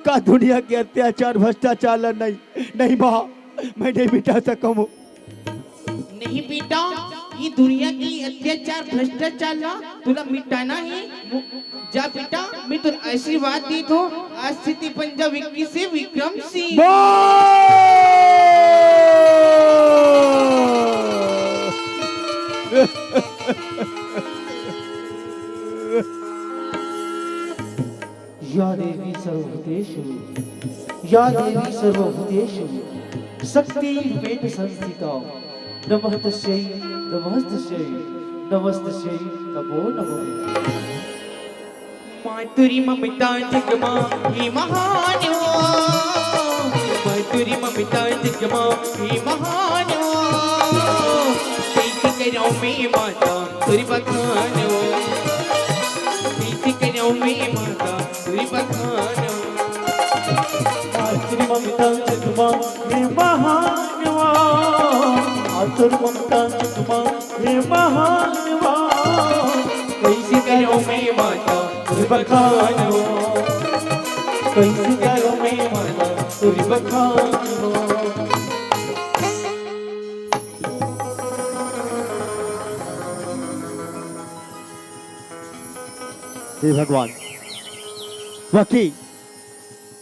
का दुनिया के अत्याचार भ्रष्टाचार नहीं नहीं माँ, मैं नहीं मिटा सकता हूँ। नहीं बेटा, ये दुनिया की अत्याचार भ्रष्टाचार ना तुला मिटाना है। जा बेटा, मैं तुला आशीर्वाद देतो। आज से ते पंजाब विक्की से विक्रम सिंह। या देवी सर्वभूतेषु, या देवी सर्वभूतेषु शक्तिरूपेण संस्थिता। नमः तस्यै, नमः तस्यै, नमस्तस्यै, नमो नमः। मातुरी ममता जगमा ही महान हो, मातुरी ममता जगमा ही महान हो। कैसे करो मैं माता तुरी बखान हो, कैसे करो मैं माता तुरी बखान हो। मातृ ममता जगमा हे महानवा, मातृ ममता जगमा हे महानवा। कैसे करो मैं माता तुरी बखान हो, कैसे करो मैं माता तुरी बखान हो। हे भगवान, वाकई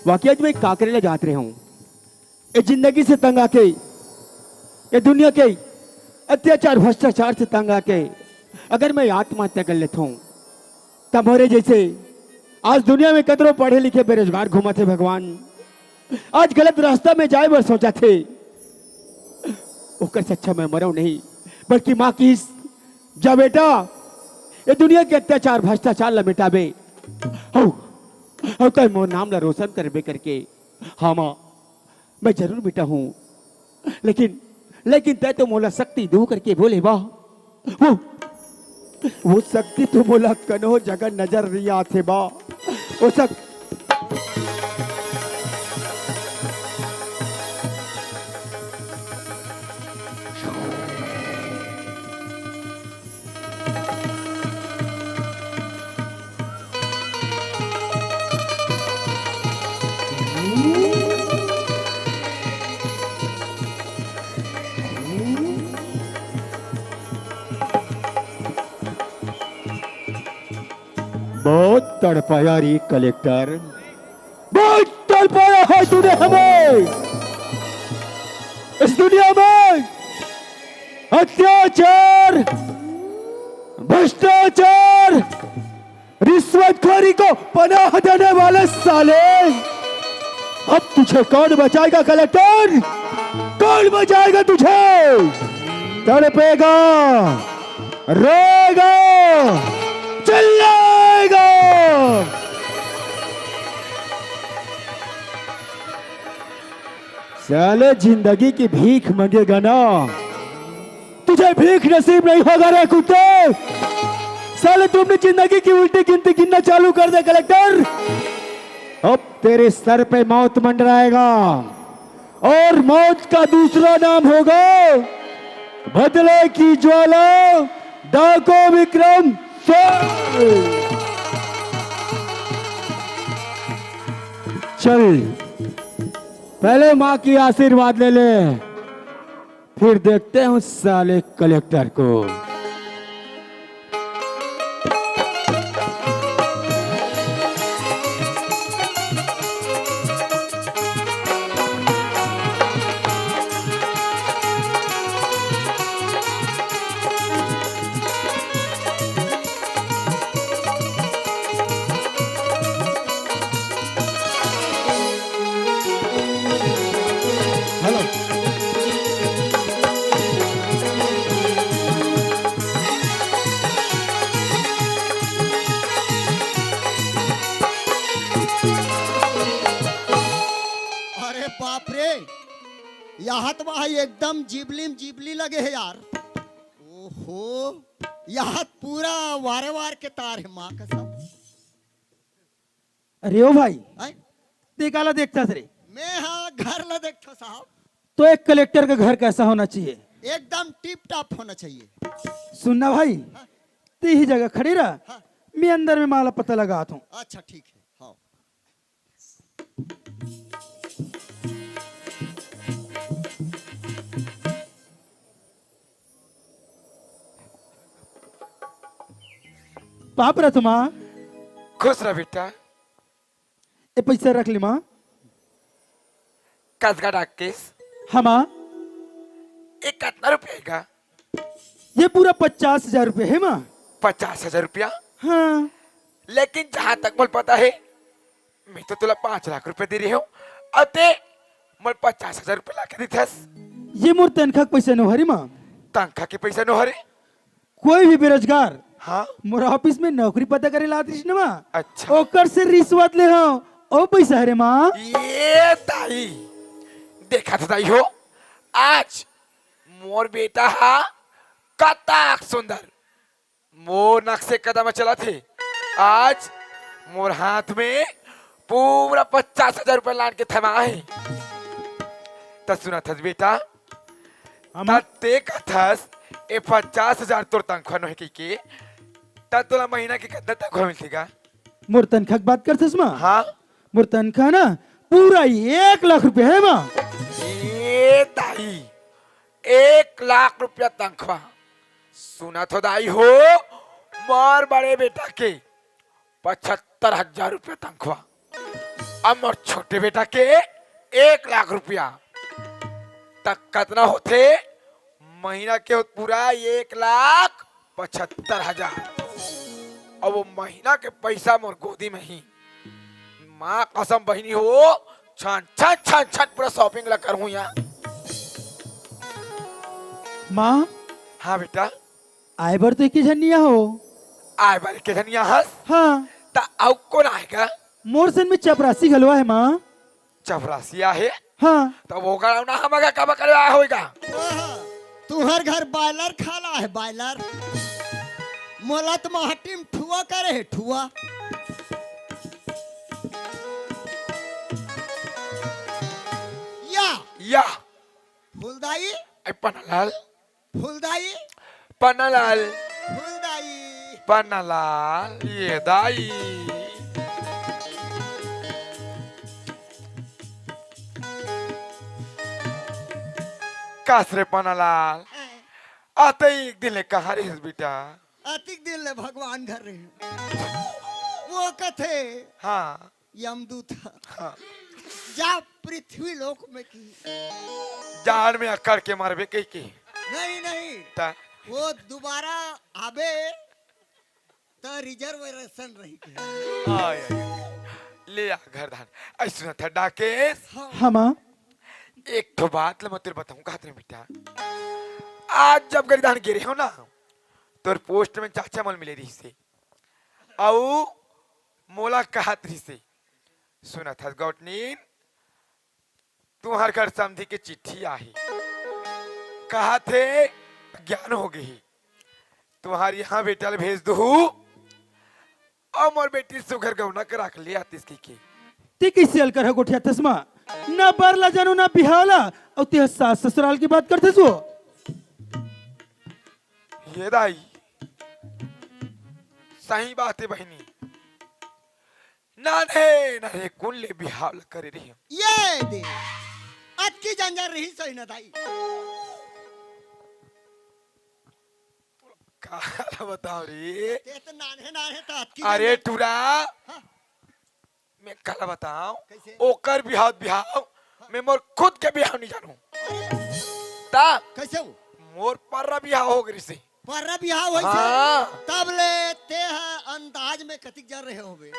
वाकई आज मैं काकरे ले जात रहे हूँ। ये जिंदगी से तंग आके, ये दुनिया के अत्याचार भ्रष्टाचार से तंग आके अगर मैं आत्महत्या कर लेता हूँ तब मोरे जैसे आज दुनिया में कतरों पढ़े लिखे बेरोजगार घूमा थे भगवान, आज गलत रास्ता में जाए बर सोचा थे, ओकर से अच्छा मैं मरो नहीं बल्कि माँ की जा बेटा ये दुनिया के अत्याचार भ्रष्टाचार ला मिटाबे हो कई मोर नाम ला रोशन करबे करके। हाँ माँ, मैं जरूर मिटा हूँ, लेकिन लेकिन तय तो मोला शक्ति दो करके बोले वाह, वो शक्ति तो मोला कनो जगह नजर नहीं आते बा। वो सब बहुत तड़पाया रे कलेक्टर, बहुत तड़पाया है तूने हमें। इस दुनिया में अत्याचार भ्रष्टाचार रिश्वतखोरी को पनाह देने वाले साले, अब तुझे कौन बचाएगा कलेक्टर? कौन बचाएगा तुझे? तड़पेगा, रोएगा, चिल्लाएगा। साले जिंदगी की भीख मांगेगा ना, तुझे भीख नसीब नहीं होगा रे कुत्ते। साले तुमने जिंदगी की उल्टी गिनती गिनना चालू कर दे कलेक्टर। अब तेरे सर पे मौत मंडराएगा और मौत का दूसरा नाम होगा बदले की ज्वाला, डाको विक्रम। चल पहले माँ की आशीर्वाद ले ले, फिर देखते हैं उस साले कलेक्टर को। यहाँ तो भाई एकदम जीबलीम जीबली लगे है यार। ओहो, यहाँ पूरा वारे वार के तार है माँ कसम। अरे ओ भाई, आय? काला देखता रे? मैं हाँ घर ला देखता साहब। तो एक कलेक्टर का घर कैसा होना चाहिए? एकदम टिप टॉप होना चाहिए। सुनना भाई, हाँ? ती ही जगह खड़ी रहा, हाँ? मैं अंदर में माला पता लगाता हूँ। अच्छा ठीक है। हाँ पाप रथ माँ खुश रह बेटा। ये पैसा रख ली माँ। कसगा डाक केस हाँ माँ ये कितना रुपया का? ये पूरा 50,000 रुपये है माँ। 50,000 रुपया। हाँ लेकिन जहां तक मुझे पता है मैं तो तुला 5 लाख रुपए दे रही हूँ और ते मुझे 50,000 रुपये ला के दी थस। ये मोर तनखा के पैसा न हरी माँ। तनखा के पैसा न हरे। कोई भी बेरोजगार हाँ मोर ऑफिस में नौकरी पता करे लाती न माँ। अच्छा ओकर से रिश्वत ले हो ओ पैसा हरे माँ। ये दाई देखा था दाई हो आज मोर बेटा हा कताक सुंदर मोर नक्शे कदम चला थे। आज मोर हाथ में पूरा 50,000 रुपए लान के थमा है। तो सुना थस बेटा ते कथस ए 50,000 तोर तनख्वाह नहीं की ता तोला महीना के कितना तनख्वाह मिलेगा? मोर तनखा की बात करते माँ। हाँ मोर तनखा ना पूरा 1 लाख रुपए है माँ। ये दाई 1 लाख रुपया तनख्वाह। सुना तो दाई हो मोर बड़े बेटा के 75,000 रुपया तनख्वाह। अब मोर छोटे बेटा के 1 लाख रुपया तक कितना होते? महीना के पूरा 1,75,000। अब वो महीना के पैसा मोर गोदी में ही माँ कसम बहिनी हो छन छन छन छन पूरा शॉपिंग ला करूँ यहाँ। माँ हाँ बेटा आए बार तो एक ही झनिया हो। आए बार के धनिया हंस हाँ ता आउ कौन आएगा? मोर सन में चपरासी गलवा है माँ। चपरासिया है हाँ तो वो गलाव ना हमारा कब करे आया होएगा। तुहर घर बायलर खाला है बायलर। मोला तो माटी में ठुआ करे है ठुआ। या फुलदाई ए पन्नालाल फुलदाई पन्नालाल फुलदाई। पन्नालाल ये दाई कासरे पन्नालाल आते एक दिन ले कहा रे बेटा? अतिक दिन ले भगवान घर रहे वो कथे हाँ यमदूत हाँ जा पृथ्वी लोक में की। जान में अकड़ के मारबे कई के नहीं नहीं ता वो दोबारा आबे तो रिजर्वेशन रही के। आय ले आ घर धान ऐसा था डाकेश। हाँ माँ एक तो बात ले मैं तेरे बताऊं कहा तेरे बेटा आज जब गरिदान गिरे हो ना तोर पोस्ट में चाचा मल मिले रही से आओ मोला कहा तरी से सुना था गौटनीन तुम्हार घर समझी के चिट्ठी आई कहा थे ज्ञान हो गई तुम्हारी यहाँ बेटा भेज दू और मोर बेटी सुघर गौना करा के ले आती इसकी के ते कैसे हल कर गोठिया तस्मा ना बरला जानो ना बिहावला और ते सास ससुराल की बात करते सो। ये दाई सही बात है बहनी नाने नाने कौन ले बिहाव करे रही ये दे आज की जंजर रही सही न दाई। कहा बताओ रे ते तो नाने नाने तो आज की अरे जंजर- टूरा हाँ, मैं कल बताऊं कैसे? ओकर बिहाव बिहाव मैं मोर खुद के बिहाव नहीं जानू ता कैसे हो मोर पर बिहाव हो गई से पर बिहाव होई हाँ। छे तब ले ते है अंदाज में कतिक जर रहे होबे।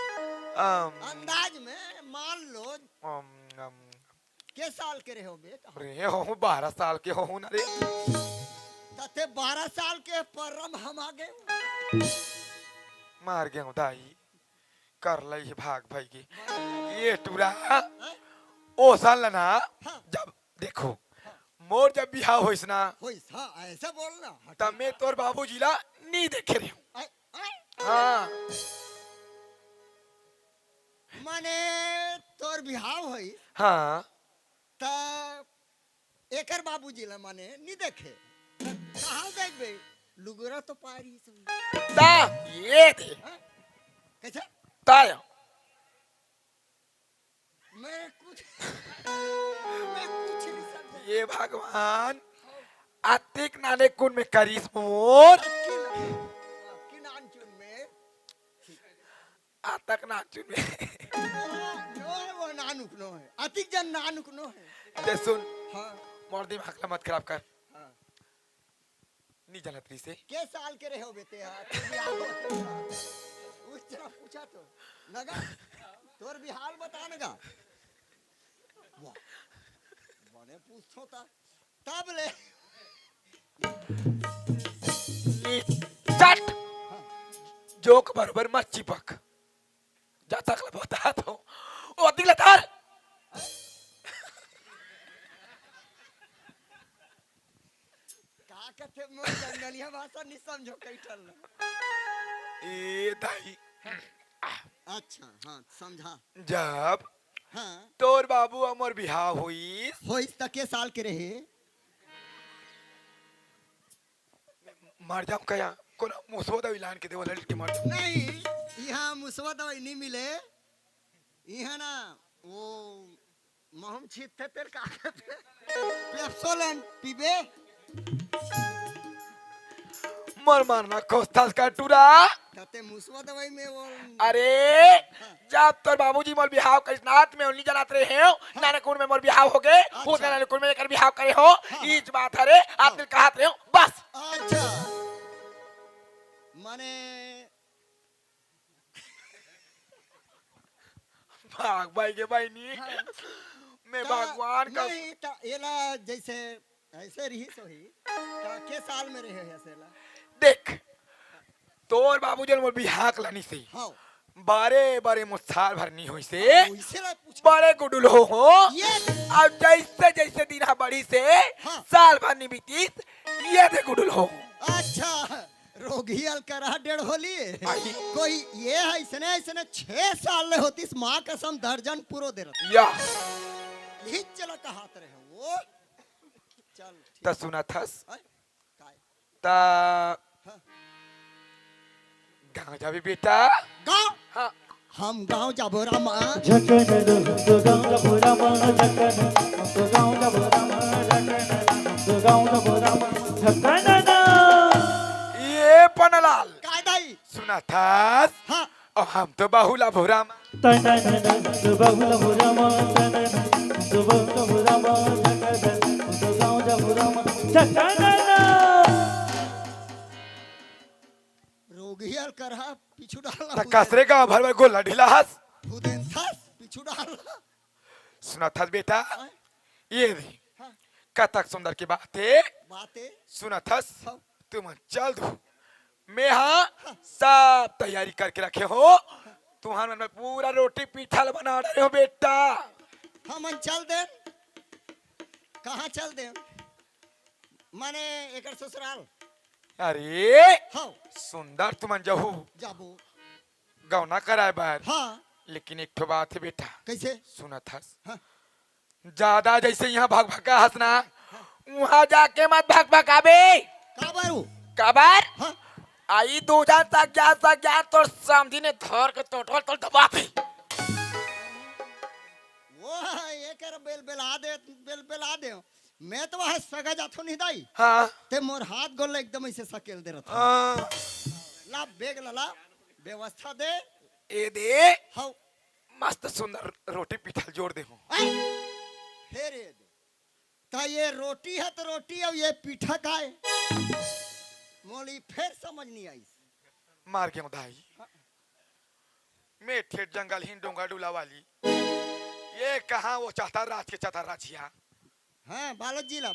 अंदाज में मान लो के साल के रहे होबे रे हो 12 साल के हो ना रे तते 12 साल के परम हम आगे मार गया हूँ दाई कर लई भाग भाई की ये टूरा ओ साल ना जब देखो मोर जब बिहाव होइस ना होई सा ऐसा बोलना तब मैं तोर बाबू जिला नहीं देखे रही हूँ ऐ- ऐ, हाँ माने तोर बिहाव होई हाँ त एकर बाबूजी ला माने नी देखे कहाँ देखबे लुगरा तो पारी सही ता ये दे कैसे ताया मैं कुछ नहीं समझा। ये भगवान अतिक नाने कुन में करीस मोर किनान चुन में तक ना चुने नो है वो नानुक नो है अतिक जन नानुक नो है ते सुन हाँ मोर दिमाग मत खराब कर हाँ नहीं जनत्री से के साल के रहे हो बेटे यार तू भी आओ उस तरह पूछा तो नगा तोर भी हाल बता नगा वाह बने पूछो था तब ले चट जोक बरोबर मत चिपक जा तक बता तो ओ दिल तार का कहते मोर जंगलिया भाषा नहीं समझो कैठल ए दाई अच्छा हाँ समझा जब हाँ तोर बाबू अमर बिहाव हुई हो इस तक के साल के रहे मर जाऊं क्या कोन मुसवदा ऐलान के देवल लड़के मर जाऊं नहीं यहाँ मुसवा दवाई नहीं मिले यहाँ ना वो महम छीत थे तेरे का पेप्सोलन पीबे मर मारना कोस्तास का टूरा कहते मुसवा दवाई में वो अरे जब तोर बाबूजी मोर बिहाव कृष्णात में उन्हीं जनात रहे हो नानकुन में मोर बिहाव हो गए हो नानकुन में कर बिहाव करे हो इच बात हरे आप दिल कहत रहे हो बस अच्छा माने भाग भाई के भाई नहीं मैं भगवान का नहीं ता एला जैसे ऐसे रही सो ही का के साल में रहे है ऐसे ला देख तोर बाबूजी मोर बिहाव लानी से हाँ बारे बारे मुसाल भरनी हुई से वैसे ला पूछ बड़े गुडुल हो ये अब जैसे जैसे दिन बड़ी से हाँ। साल भर नहीं बीतीस ये दे गुडुल हो अच्छा रोगी अलकरा डेढ़ होली आई। कोई ये है इसने इसने 6 साल ले होती इस माँ कसम दर्जन पूरो दे रहा या यही चला का हाथ रहे वो चल ठीक त सुना थस है काय त हाँ। गाँव जाबी बेटा गाँव हाँ हम गाँव जाबो रामा झकन तो गाँव जबोरा मा झकन तो गाँव जबोरा मा झकन तो गाँव जबोरा मा झकन ये पनलाल काय दाई सुना थस हाँ और हम तो बाहुला भोरा तनन तो बहुल बोरा मा तनन तो बहुल बोरा मा झकन तो गाँव जबोरा मा झकन रोगी अलकरा पिछु डाला त कसरे का भर भर गोला ढीला हस भूदेन था पिछु डाला सुना थस बेटा ये दे हाँ कतक सुंदर की बात है बातें सुना थस हाँ तुम चल दो मैं हाँ सब तैयारी करके रखे हो तुम्हारे मन में पूरा रोटी पीठा बना रहे हो बेटा हम चल दे कहाँ चल दे माने एकर ससुराल अरे हाँ सुंदर तुम जहू जाबो गौना कराए बार हाँ लेकिन एक ठो बात है बेटा कैसे सुना था हाँ ज्यादा जैसे यहाँ भाग भगा हंसना वहां जाके मत भाग भगाबे का बारू कबर हाँ आई दो तक जा तो समझी ने धर के टोटल तो दबा दे वो ये कर बेल बेला दे मैं तो वहाँ सगा जाथो नहीं दाई हाँ ते मोर हाथ गोल एकदम ऐसे सकेल दे रहा हाँ, ला बेग लला व्यवस्था दे ए दे हाँ मस्त सुंदर रोटी पीठल जोड़ दे हूँ फिर ये दे ता ये रोटी है तो रोटी और ये पीठा का है मोली फिर समझ नहीं आई मार के दाई मैं ठेठ जंगल हिंद डोंगा डुला वाली ये कहाँ वो चाहता राज के चाहता राजिया हाँ बालाजी ला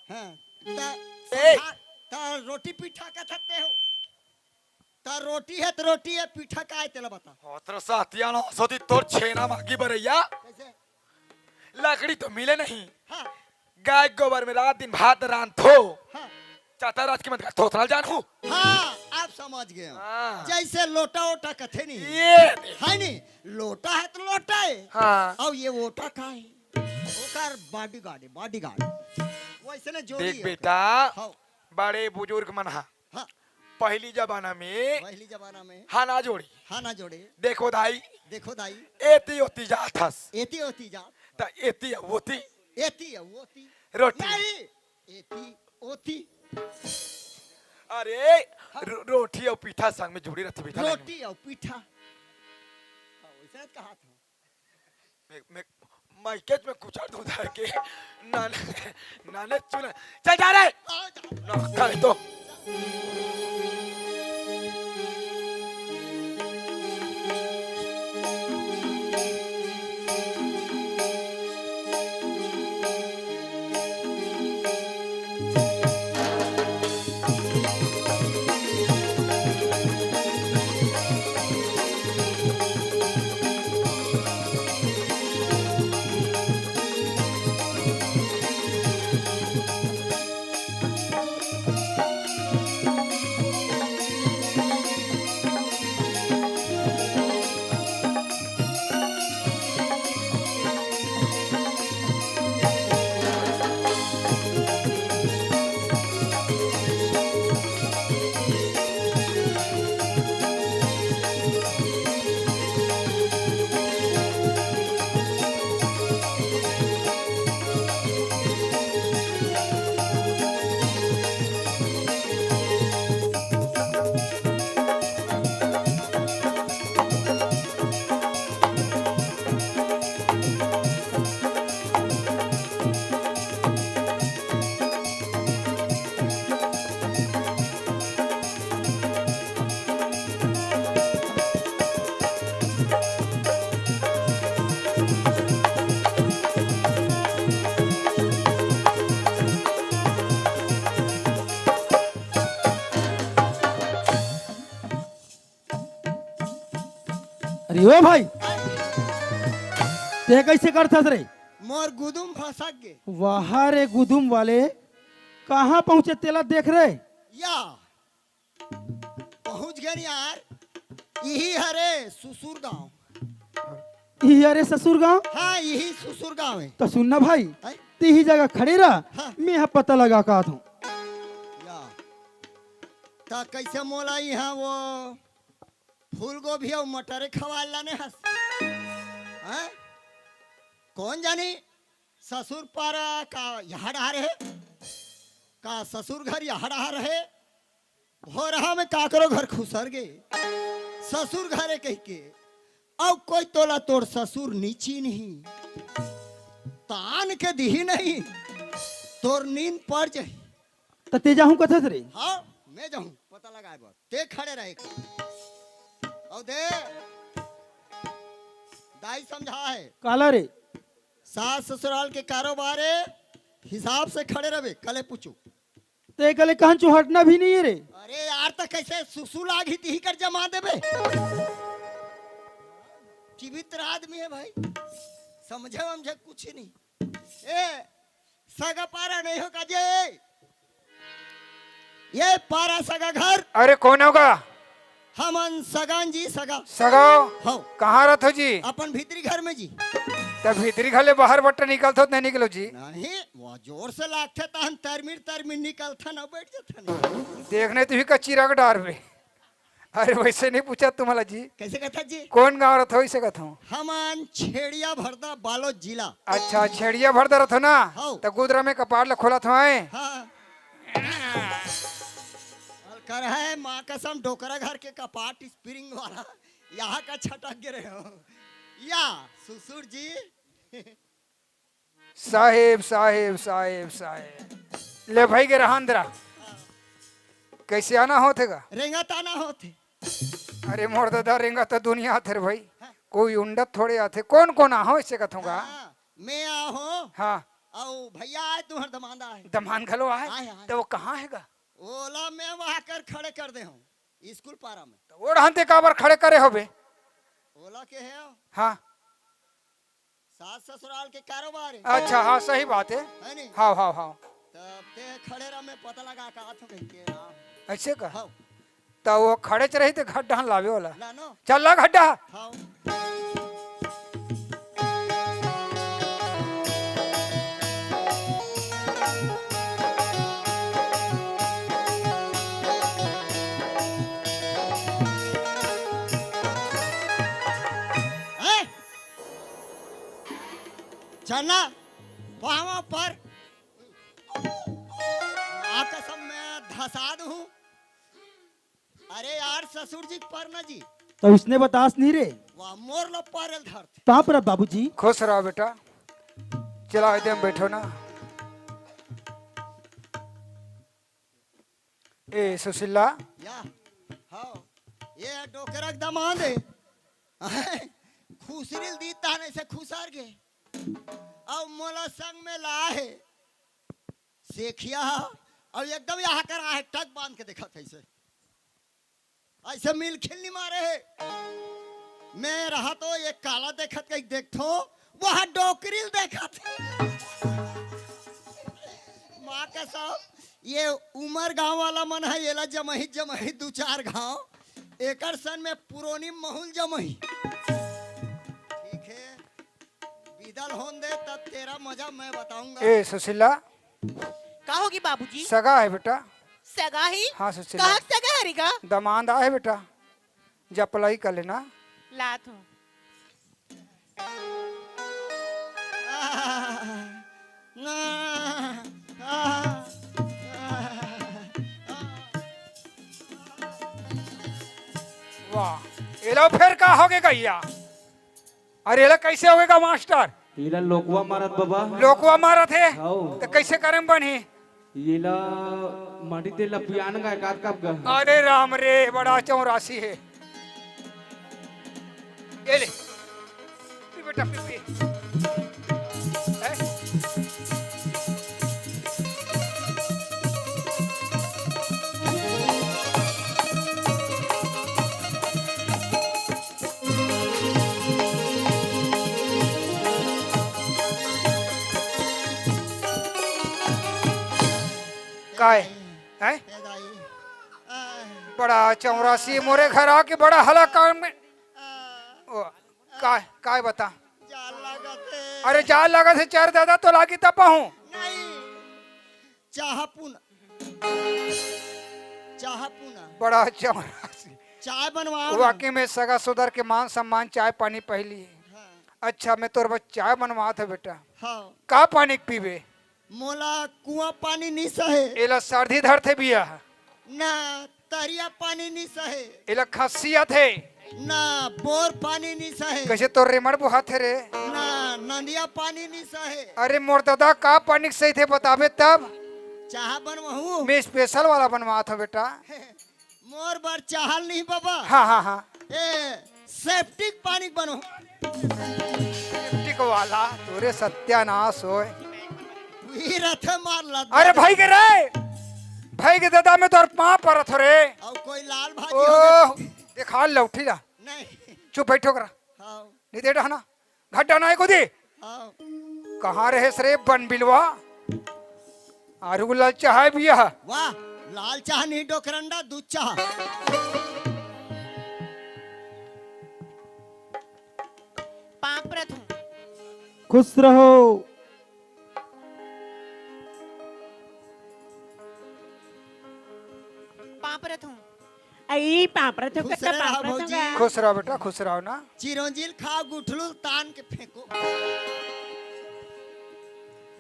हाँ ए! ता रोटी पीठा का थकते हो ता रोटी है तो रोटी है पीठा का है तेला बता होत्र साथिया नो सोती तोर छेना मागी बरैया कैसे लकड़ी तो मिले नहीं हाँ गाय गोबर में रात दिन भात रांधो हाँ चाहता राज के मत थोथना जानू हाँ आप समझ गए हो। हाँ। जैसे लोटा ओटा कथे नहीं ये दे। है नहीं लोटा है तो लोटा है हाँ और ये ओटा का है ओकर बॉडीगार्ड वैसे ने जोड़ी देख है। बेटा हाँ बड़े बुजुर्ग मन हा हाँ पहली जमाना में पहली जमाना में हा ना जोड़ी हाँ ना जोड़े देखो दाई देखो दाई एती ओती जाथस एती होती जा त एती ओती एती है वोती रोटी नहीं एती ओती अरे रोटी और पीठा संग में जुड़ी रहती बेटा रोटी और पीठा वैसे कहा था मैं माइकेट में कुछ दूध है के नाने नाने चुना चल जा रे ना कर दो अरे ओ भाई ते कैसे करथस रे मोर गुदुम फंसक गे वाह रे गुदुम वाले कहाँ पहुंचे तेला देख रे या पहुंच गए यार यही हरे सुसुर गांव यही अरे ससुर गांव हाँ यही सुसुर गांव है तो सुनना भाई हैं? ती जगह खड़े रहा हाँ। मैं यहाँ पता लगा का था या ता कैसे मोला यहाँ वो फूल गोभी और मटर खवा लाने हंस हैं? कौन जानी ससुर पारा का यहाँ रहा रहे का ससुर घर यहाँ रहा रहे हो रहा में का करो घर खुसर गे ससुर घरे कह के अब कोई तोला तोड़ ससुर नीची नहीं तान के दी नहीं तोर नींद पड़ जाही तो ते जाहूँ कथस रे हाँ मैं जाऊं पता लगाए बात ते खड़े रहे और दे दाई समझा है काला रे सास ससुराल के कारोबार है, हिसाब से खड़े रहे कले पूछू ते कले कहाँ चुहटना भी नहीं है रे अरे यार तो कैसे सुसु लागी थी कर जमा देबे जीवित आदमी है भाई समझे वमझे कुछ नहीं ए सगा पारा नहीं होगा जे ये पारा सगा घर अरे कौन होगा हमन सगान जी सगा सगाओ हो कहाँ रथ हो जी अपन भीतरी घर में जी तब भीतरी घले बाहर बट्टा निकलते नहीं निकलो जी नहीं वो जोर से लागते तहन तरमीर निकलता ना बैठ जाता ना देखने तो ही कच्ची रग डार पे अरे वैसे नहीं पूछा तुम्हारा जी कैसे कहता जी कौन गाँव रथ हो इसे कहता हूँ हमन छेड़िया भरदा बालोद जिला अच्छा छेड़िया भर दर ना हाँ। तो गुदरा में कपाड़ ल खोला था हाँ कर है माँ कसम डोकरा घर के कपाट स्प्रिंग वाला यहाँ का छटक गिरे हो या ससुर जी साहेब साहेब साहेब साहेब ले भाई के रहांदरा कैसे आना होतेगा रेंगा ताना होते अरे मोर दादा रेंगा तो दुनिया आते रे भाई कोई उंडत थोड़े आते कौन कौन आहो इससे कथूंगा हाँ, मैं आहो हाँ औ भैया आए तुम्हारा दमांदा है दमान घलो आए, आए आए। तो वो कहाँ हैगा ओला में वहां कर खड़े कर दे हूँ स्कूल पारा में तो वो रहते काबर खड़े करे होबे ओला के है हाँ सास ससुराल के कारोबार है अच्छा हाँ सही बात है नहीं हाँ हाँ हाँ तब ते खड़े रह में पता लगा का आथो कह के ऐसे का हाउ तो वो खड़े च रही थे गड्ढा लावे वाला लानो चल ला गड्ढा हाउ चलना वहां पर कसम मैं धसा दूं अरे यार ससुर जी पर न जी तो इसने बतास नहीं रे वाह मोर लो पारल धरते कहाँ पर बाबूजी? खुश रहो बेटा, चला एकदम बैठो ना। ए सुशीला, या हाँ ये डोकरक दमाद है खुसरिल दी ताने से खुसार गे अब मोला संग में ला है सेखिया और एकदम यहाँ कर है टक बांध के देखा था ऐसे मिल खिलनी मारे है मैं रहा तो ये काला देखत कहीं देखो वहाँ डोकरिल देखा था माँ का साहब ये उमर गांव वाला मन है ये ला जमही जमही दो चार गांव एकर सन में पुरोनी महल जमही ठीक है विदल होन दे तब तेरा मजा मैं बताऊंगा। ए सुशीला, का होगी बाबूजी? सगा है बेटा। सगा ही? हाँ सुशीला, कहाँ सगा हरिगा? दमाद आए बेटा, जपलाई कर लेना। लात हूँ। वाह, एला फिर का होगे गैया? अरे एला कैसे होगा मास्टर? येला लोकवा मारत बाबा लोकवा मारा थे हाओ तो कैसे करें बनी? येला माटी ते लपियान का काट काप ग अरे राम रे, बड़ा चौरासी है। ये ले पी बेटा, पी पी। हैं? काय हैं? बड़ा चौरासी मोरे घर आके बड़ा हला काम में ओ, काय बता? जाल लागत है अरे जाल लगा से चार दादा तो लागी तपा हूँ। नहीं चाह पुना चाह पुना बड़ा चौरासी, चाय बनवाओ ना। वाकई में सगा सुधर के मान सम्मान चाय पानी पहली। हाँ, अच्छा मैं तोर बस चाय बनवा था बेटा, हाँ का पानी पीबे? मोला कुआं पानी नहीं सहे एला सर्दी धर थे बिया, ना तरिया पानी नहीं सहे एला खसियत है। ना बोर पानी नहीं सहे कैसे तो रेमड़ बुहा थे रे? ना नंदिया पानी नहीं सहे अरे मोर दादा का पानी सही थे बताबे तब चाह बनवाऊं मैं स्पेशल वाला बनवा था बेटा। मोर बार चाहल नहीं बाबा हाँ हाँ हाँ, ए सेप्टिक पानी बनो टिक वाला तोरे सत्यानाश होए। वही रथ मार ला अरे भाई के रे, भाई के दादा में तोर पाँव पर थे रे। और कोई लाल भाजी हो ओह देखा लौठी ला, नहीं चुप बैठो करा, हाँ नहीं दे ना घट्टा ना को दे। हाँ कहाँ रहे सरे बन बिलवा? आरुगुला चाय भी है। वाह लाल चाह नहीं डोकरंडा दूध चाह पापरत हूँ। खुश रहो। पापरत हूँ। आई पापरत हूँ, खुश कट्टा रहो पापरत भौजी। हूँ। खुश रहो बेटा, खुश रहो ना। चिरंजील खाओ गुठलू तान के फेंको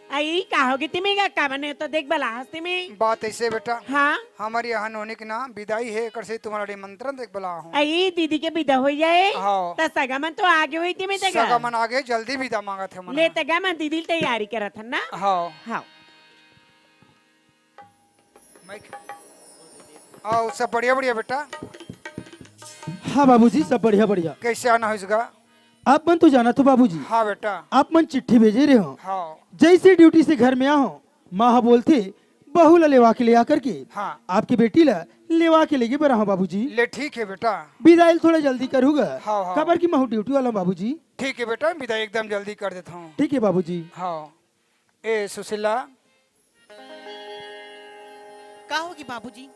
आई का होगी तुम्हें का बने तो देख बला हंसते में। बात ऐसे बेटा, हाँ हमारे यहाँ होने के नाम विदाई है, कर से तुम्हारा निमंत्रण देख बला हूँ। आई दीदी के विदा हो जाए हाँ। तो सगा मन तो आगे हुई थी मैं सगा मन आगे जल्दी विदा मांगा थे मन। ले तगा मन दीदी तैयारी करा था ना। हाँ हाँ माइक आओ, सब बढ़िया बढ़िया बेटा। हाँ बाबूजी सब बढ़िया बढ़िया। कैसे आना हो इसका? आप मन तो जाना तो बाबूजी, हाँ बेटा। आप मन चिट्ठी भेजे रहे हो। हाँ जैसे ड्यूटी से घर में आओ माँ बोलते बहू ला लेवा के ले आकर के हाँ, आपकी बेटी ला लेवा के लेके बरा हूँ बाबूजी। ले ठीक है बेटा। विदाई थोड़ा जल्दी करूँगा। हाँ, हाँ। खबर की महू ड्यूटी वाला बाबूजी। ठीक है बेटा, विदाई एकदम जल्दी कर देता हूँ। ठीक है बाबूजी। हाँ ए सुशीला, का होगी बाबूजी?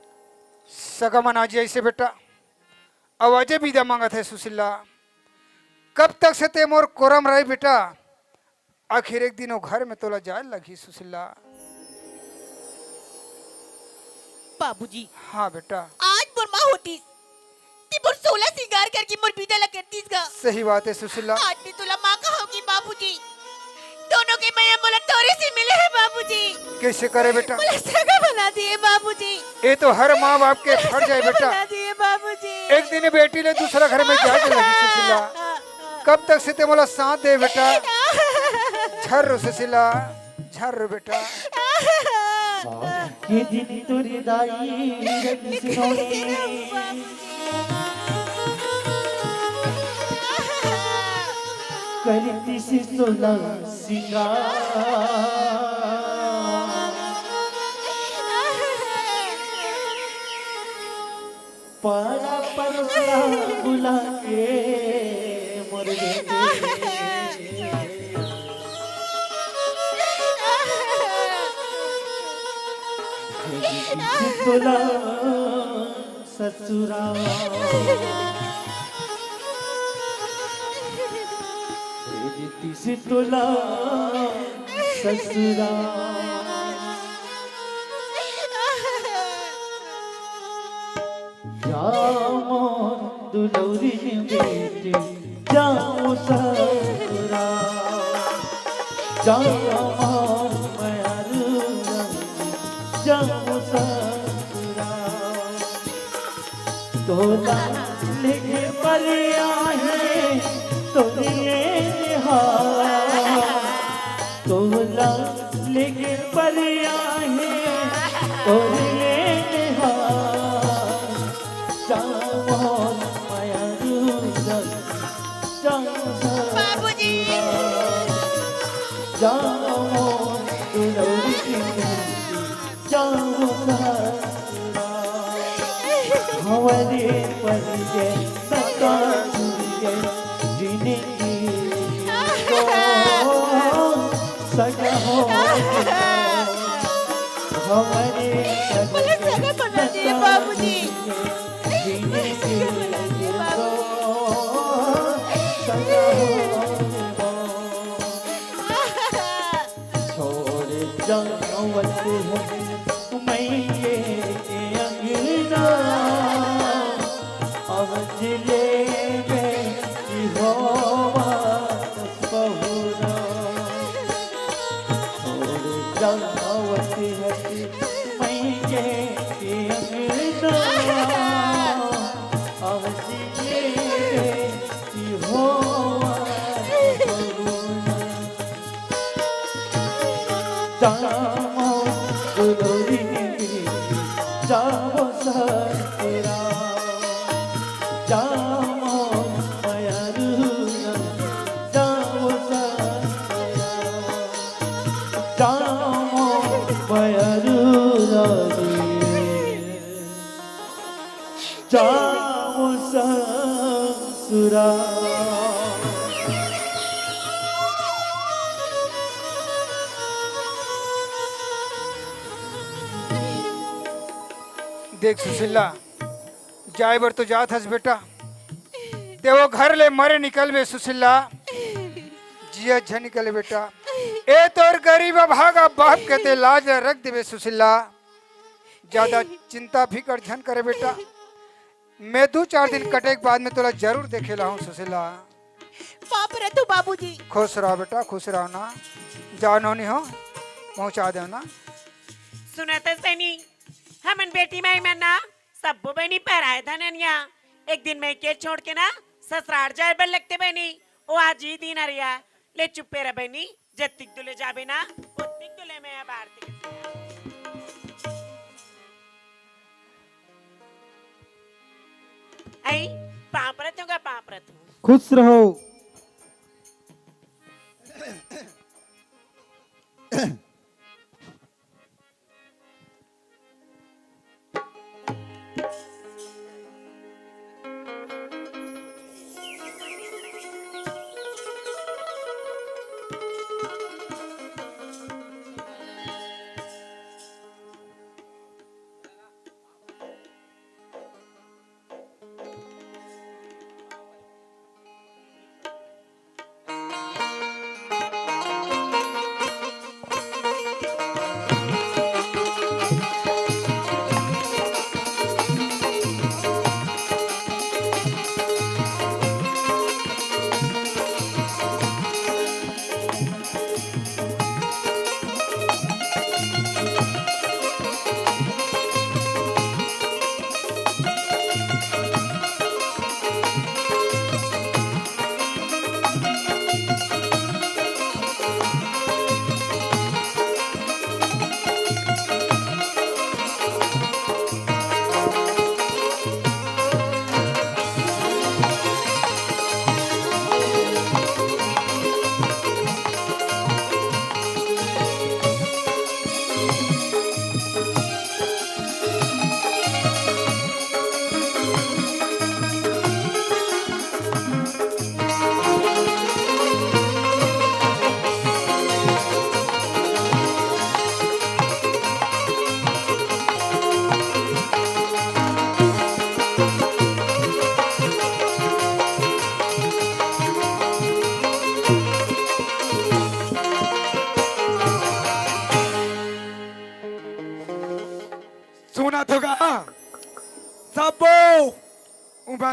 सगा मन आज ऐसे बेटा, आवाजे विदा मांगा थे सुशीला। कब तक से ते मोर कोरम रहे बेटा, आखिर एक दिन वो घर में तोला जाए लगी सुशीला। बाबूजी हाँ बेटा, आज मोर माँ होती ती मोर 16 सिंगार करके मोर विदा ला करतीस गा। सही बात है सुशीला। आज भी तुला माँ का होगी बाबूजी। दोनों के मैया बोला तोरे से मिले हैं बाबूजी। कैसे करे बेटा? बोला सगा बना दिए बाबूजी। ये तो हर माँ बाप के फर्ज है बेटा। बना दिए बाबूजी। एक दिन बेटी ने दूसरा घर में जाके लगी सुशीला। कब तक से ते मोला साथ दे बेटा। झर सुशीला झर बेटा। के दिन तोरी दाई रखी सिनोनी करती सी सोला सिंगार पारा परसला बुला के मोर तोला ससुरा से तोला ससुरा जाओ दुलौरी बेटे जाओ ससुरा जाओ मयारू जाओ ससुरा तोला लेके पर आहे तोलिए तोला लेके पर आहे तोलिए बाबूजी हमारे परिचय सका जीने की सका हो हमारे बाबूजी जीने की छोड़ जावत है मैये के अंगना अब जिले में होवा बहुरा छोड़ जावत है मैये के अंगना अब जिले में होवा जाओ दुलौरी जाओ ससुरा जाओ मयारू जाओ ससुरा जाओ मयारू जाओ ससुरा देख सुशीला जाए बर तो जात हस बेटा ते वो घर ले मरे निकल बे सुशीला जिया झ निकले बेटा ए तोर गरीब भागा बाप कहते लाज रख देवे सुशीला ज्यादा चिंता फिकर झन करे बेटा मैं 2-4 दिन कटे के बाद में तोला जरूर देखे ला हूँ सुशीला पाप रे तू बाबूजी खुश रहो बेटा खुश रहो ना जाओ नौनी हो पहुंचा दो ना सुना तो सनी हमन बेटी माई में ना सब बहनी पर आए धननिया एक दिन मैं के छोड़ के ना ससुराल जाए बल लगते बहनी ओ आज ही दिन अरिया ले चुप्पे रह बहनी जत्तिक दुले जाबे ना उतनिक दुले में अब आरती आई पापरत होगा पापरत खुश रहो।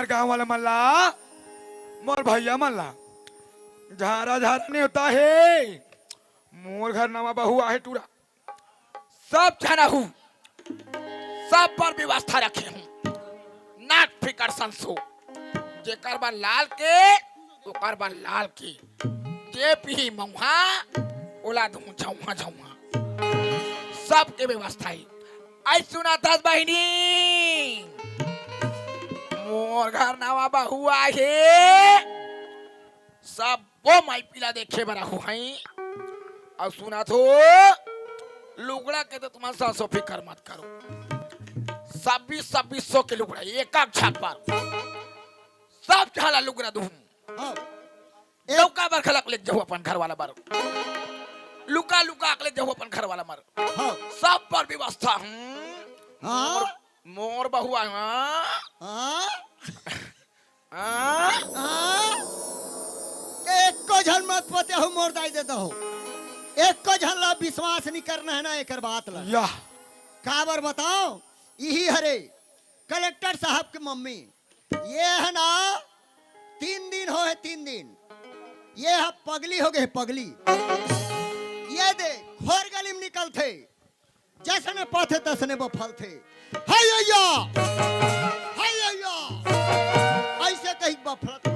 हमार गांव वाला मल्ला मोर भैया मल्ला झारा झारा नहीं होता है। मोर घर नवा बहू आहे टूरा सब जाना हूँ, सब पर व्यवस्था रखे हूँ। नाक फिकर संसो जेकर बा लाल के ओकर बा लाल के जे पी मऊहा ओला धू झौहा झौहा सबके व्यवस्था है। आई सुना दस बहिनी मोर घर नवा बहू आहे सब वो माई पीला देखे बरा हो हैं। और सुना तो लुगड़ा के तो तुम्हारा 700 फिकर मत करो। 2600 के लुगड़ा एक छाप पर सब झाला लुगड़ा दूं। हाँ लौका बर खलक ले जाओ अपन घर वाला बर लुका लुका ले जाओ अपन घर वाला मर हाँ सब पर व्यवस्था हाँ मोर बहुआ हाँ हाँ हाँ हाँ एक को झल मत पते हो मोर दाई देता हो। एक को झल ला विश्वास नहीं करना है ना एक बात ला या काबर बताओ यही हरे कलेक्टर साहब की मम्मी ये है ना 3 दिन हो है 3 दिन ये है पगली हो गए पगली। ये दे खोर गली में निकल थे जैसने पथे तसने वो फल थे। हाय अय्या ऐसे कहीं बफरत थे।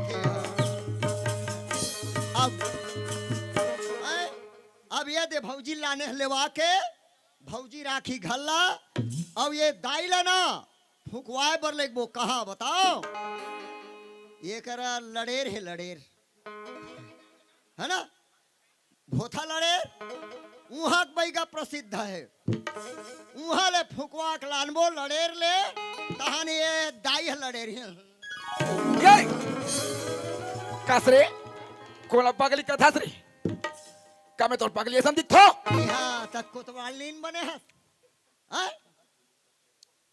अब ये दे भौजी लाने लेवा के भौजी राखी घल्ला अब ये दाई ना फुकवाए बर ले वो कहा बताओ ये करा लड़ेर है लड़ेर है ना भोथा लड़ेर वहां बैगा प्रसिद्ध है वहां ले फुकवा के लानबो लड़ेर ले तहान ये दाई है लड़ेर है। ये कसरे कोला पगली कथा रे का मैं तोर पगली ऐसा दिखतो यहाँ तक कोतवालीन बने हैं हाँ?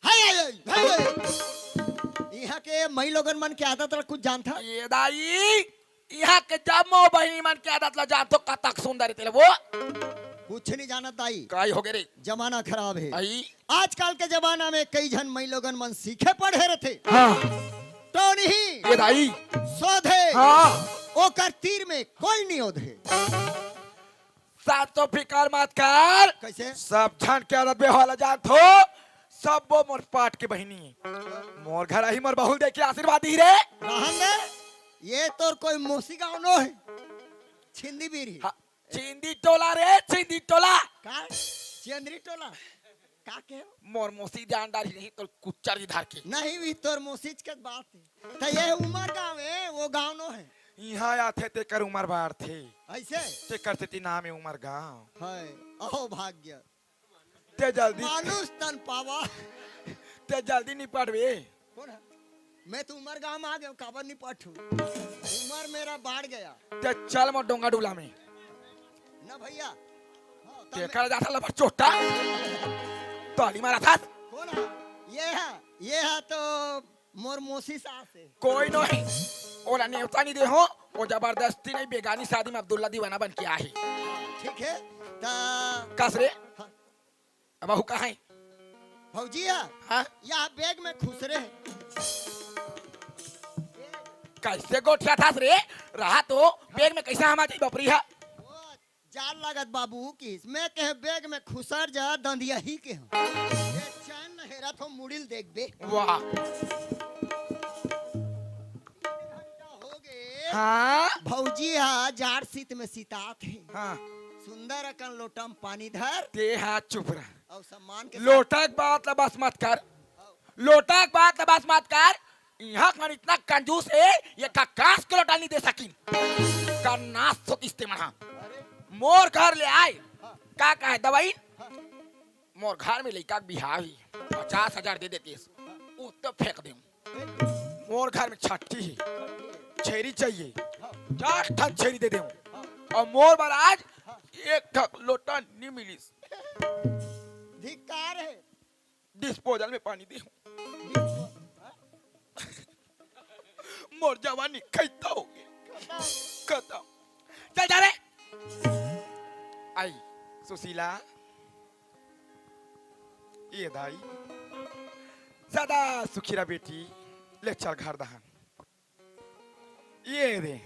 हाय यहाँ के मई लोगन मन के आदत कुछ जानता ये दाई यहाँ के जमो बहिनी मन के आदत ला जान तो कतक सुंदर तेरे वो कुछ नहीं जानत दाई काई हो गए रे जमाना खराब है। आई आजकल के जमाना में कई जन मई लोगन मन सीखे पढ़े रहे हाँ तो नहीं ये दाई सोधे हाँ ओकर तीर में कोई नहीं ओधे। 700 फिकर मत कर कैसे सब झन के आदत बेहाल जान तो सब वो मोर पाट के बहिनी मोर घर आई मोर बहु देखे आशीर्वाद दी रे रहन दे ये तोर कोई मोसी गाँव नो है छिंदी बीरी हाँ, चिंदी टोला रे चिंदी टोला का चंद्री टोला का के हो? मोर मोसी जान डाली नहीं तो कुच्चर जी धार के नहीं भी तोर मोसीज के बात है तो ये उमर गाँव है वो गाँव नो है यहाँ आते ते कर उमर बार थे ऐसे ते करते ती नाम है उमर गांव है अहो भाग्य ते जल्दी मानुष तन पावा ते जल्दी निपट वे कौन है मैं तो उमर गाँव में आ गया काबर नहीं पठू उमर मेरा बाढ़ गया ते चल मो डोंगा डुला में ना भैया हाँ, तब ते कर जाता लबर चोटा ताली मारा था कौन है ये है तो मोर मोसी सास है। कोई नहीं ओला नेवता नहीं दे हो वो जबरदस्ती नहीं बेगानी शादी में अब्दुल्ला दीवाना बन के आहे ठीक है ता कसरे हाँ। बहू कहाँ है भौजी है हाँ यहाँ बैग में खुश रहे कैसे गोठिया था रे रहा तो बैग में कैसा हमारी बपरी है वो जान लागत बाबू की मैं कहे बैग में खुसर जा दंदिया ही के हम ये चैन नहेरा तो मुड़िल देख बे वाह हो गए हाँ भौजी हा जाड़ शीत में सीतात है हाँ सुंदर अकन लोटा में पानी धर ते हाथ चुप रहा और सम्मान के लोटक बात लबास मत कर लोटक बात लबास मत कर यहाँ कौन इतना कंजूस है ये का काश के लोटा नहीं दे सकिन का नाश सोच इस्तेमाल मोर घर ले आए का है दवाई मोर घर में लड़का बिहार ही 50,000 दे देती है तो फेंक दे मोर घर में छठी है छेरी चाहिए 4 ठन छेरी दे दे और मोर महाराज 1 ठक लोटा नहीं मिली धिक्कार है डिस्पोजल में पानी दे मोर जवानी खैता हो गया खत्म चल जा रे आई सुशीला ये दाई सदा सुखीरा बेटी ले चल घर दहन ये दे